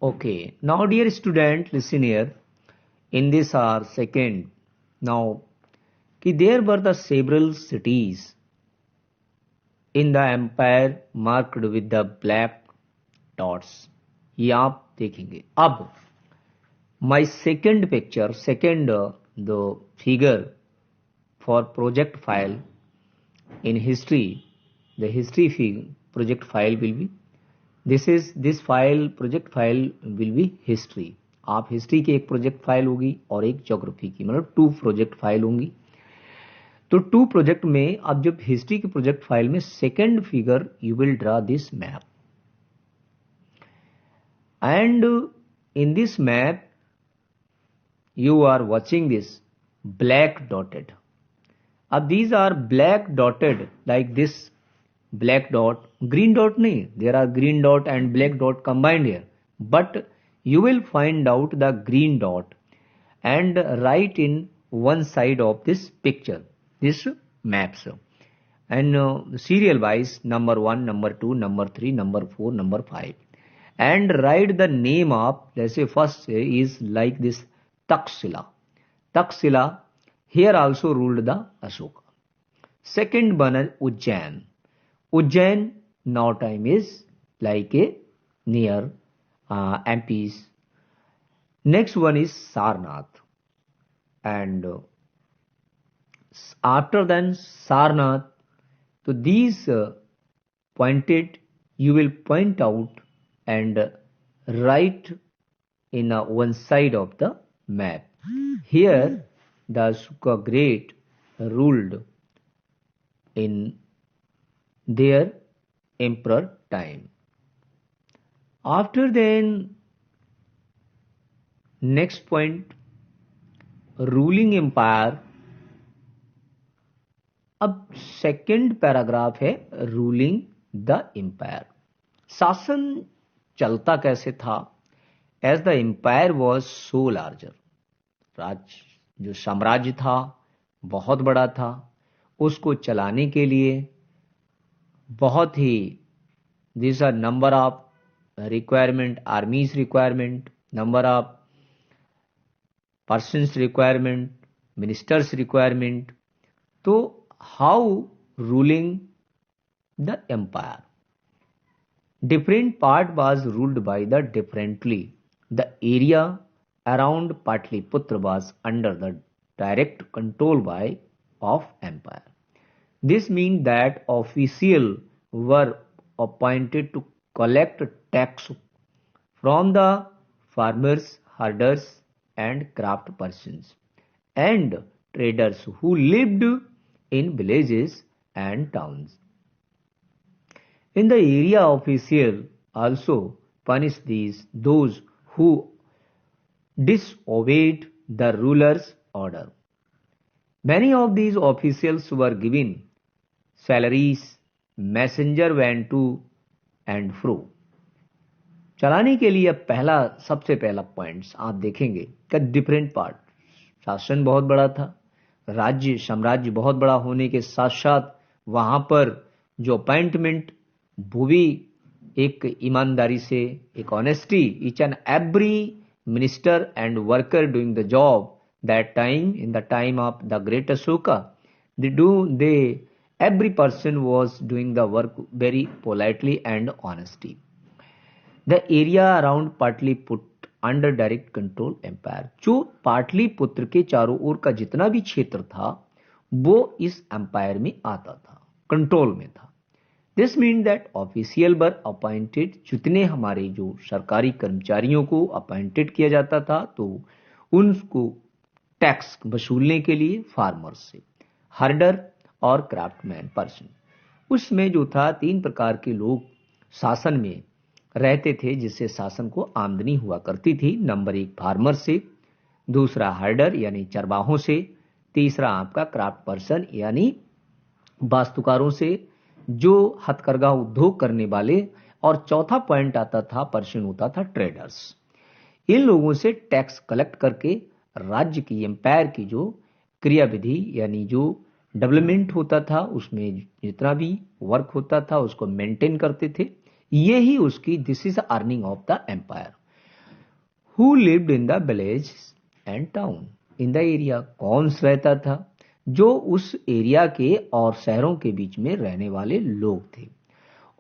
Okay, now dear student, listen here. In this our second, now, there were the several cities in the empire marked with the black dots. ये आप देखेंगे. अब my second picture, the figure for project file in history, the history project file will be this file, project file will be history. आप history की एक project file होगी और एक ज्योग्राफी की, मतलब 2 प्रोजेक्ट फाइल होंगी. तो 2 प्रोजेक्ट में अब जब हिस्ट्री की प्रोजेक्ट फाइल में second figure you will draw this map, and in this map you are watching this black dotted. These are black dotted like this black dot, green dot nahi, there are green dot and black dot combined here, but you will find out the green dot and write in one side of this picture, this maps, and serial wise number 1, number 2, number 3, number 4, number 5, and write the name of, let's say first is like this Taxila. Taxila here also ruled the Ashoka. Second one is Ujjain. Ujjain now time is like a near MPs. Next one is Sarnath, and after then Sarnath, so these pointed you will point out and write in one side of the map. Here the Ashoka Great ruled in their emperor time. After then, next point, ruling empire. अब second paragraph है ruling the empire. शासन चलता कैसे था? As the empire was so larger. राज्य जो साम्राज्य था बहुत बड़ा था, उसको चलाने के लिए बहुत ही this are number of requirement, armies requirement, number of persons requirement, ministers requirement. तो how ruling the empire, different part was ruled by the differently. The area around Patliputra was under the direct control of empire. This means that officials were appointed to collect tax from the farmers, herders and craft persons and traders who lived in villages and towns. In the area, official also punish those who disobeyed the ruler's order. Many of these officials were given salaries, messenger went to and fro. चलाने के लिए पहला सबसे पहला points आप देखेंगे कि different part. शासन बहुत बड़ा था, राज्य साम्राज्य बहुत बड़ा होने के साथ साथ वहां पर जो अपॉइंटमेंट वो भी एक ईमानदारी से, एक honesty, each and every minister and worker doing the job that time in the time of the great Ashoka, they every person was doing the work very politely and honesty. The area around Pataliputra under direct control empire. जो पाटलिपुत्र के चारों ओर का जितना भी क्षेत्र था वो इस एम्पायर में आता था, कंट्रोल में था. This mean that official were appointed, जितने हमारे जो सरकारी कर्मचारियों को अपॉइंटेड किया जाता था तो उनको टैक्स वसूलने के लिए फार्मर्स से, हर्डर और क्राफ्टमैन पर्सन. उसमें जो था 3 प्रकार के लोग शासन में रहते थे जिससे शासन को आमदनी हुआ करती थी. नंबर 1 फार्मर से, दूसरा हर्डर यानी चरवाहों से, तीसरा आपका क्राफ्ट पर्सन यानी वास्तुकारों से, जो हथकरघा उद्योग करने वाले, और चौथा पॉइंट आता था, पर्सन होता था ट्रेडर्स. इन लोगों से टैक्स कलेक्ट करके राज्य की, एम्पायर की जो क्रियाविधि यानी जो डेवलपमेंट होता था उसमें जितना भी वर्क होता था उसको मेंटेन करते थे. ये ही उसकी, this is earning of the empire. Who lived in the village and town, in the area, कौन रहता था, जो उस एरिया के और शहरों के बीच में रहने वाले लोग थे।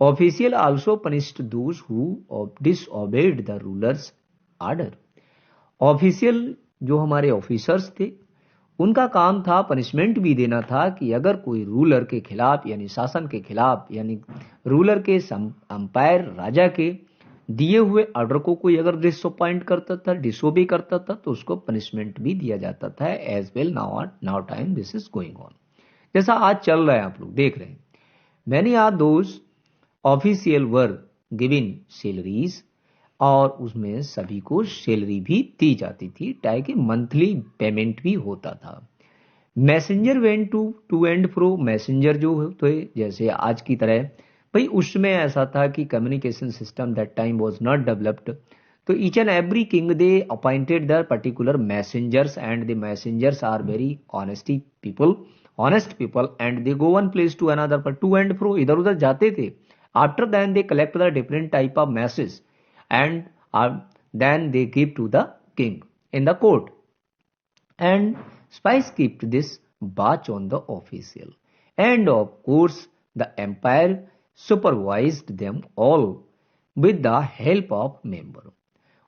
Official also punished those who disobeyed the rulers order. Official जो हमारे ऑफिसर्स थे, उनका काम था पनिशमेंट भी देना था कि अगर कोई रूलर के खिलाफ यानी शासन के खिलाफ यानी रूलर के अंपायर राजा के दिए हुए ऑर्डर को कोई अगर डिसअपॉइंट करता था, डिसोबे करता था, तो उसको पनिशमेंट भी दिया जाता था। As well now time this is going on, जैसा आज चल रहा है, आप लोग देख रहे हैं। Many are those official were given salaries, और उसमें सभी को सैलरी भी दी जाती थी, ताकि मंथली पेमेंट भी होता था। Messenger went to and fro, messenger जो थे जैसे आज की तरह, भाई उसमें ऐसा था कि communication system that time was not developed, तो each and every king they appointed the particular messengers, and the messengers are very honest people and they go one place to another, पर टू एंड फ्रो इधर उधर जाते थे। After then they collect the different type of message and then they give to the king in the court, and spies kept this watch on the official, and of course the empire supervised them all with the help of member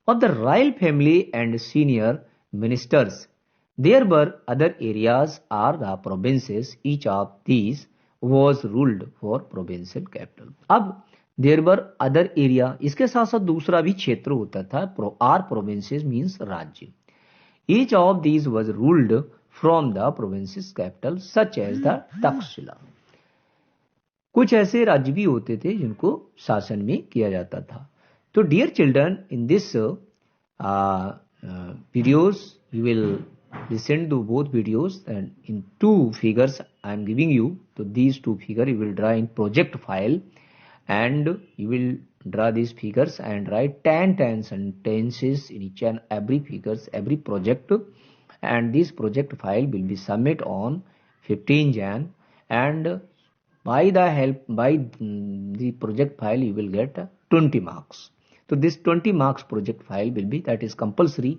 of the royal family and senior ministers. There were other areas or the provinces, each of these was ruled for provincial capital. अब there were other area, इसके साथ साथ दूसरा भी क्षेत्र होता था, are provinces means राज्य। Each of these was ruled from the provinces capital such as the Taxila. कुछ ऐसे राज्य भी होते थे जिनको शासन में किया जाता था। तो dear children, in this videos you will listen to both videos, and in two figures I am giving you. So these two figures you will draw in project file, and you will draw these figures and write 10 sentences in each and every figures, every project, and this project file will be submit on 15 Jan, and by the project file you will get 20 marks. So this 20 marks project file will be, that is compulsory,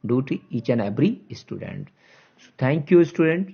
due to each and every student. So thank you student.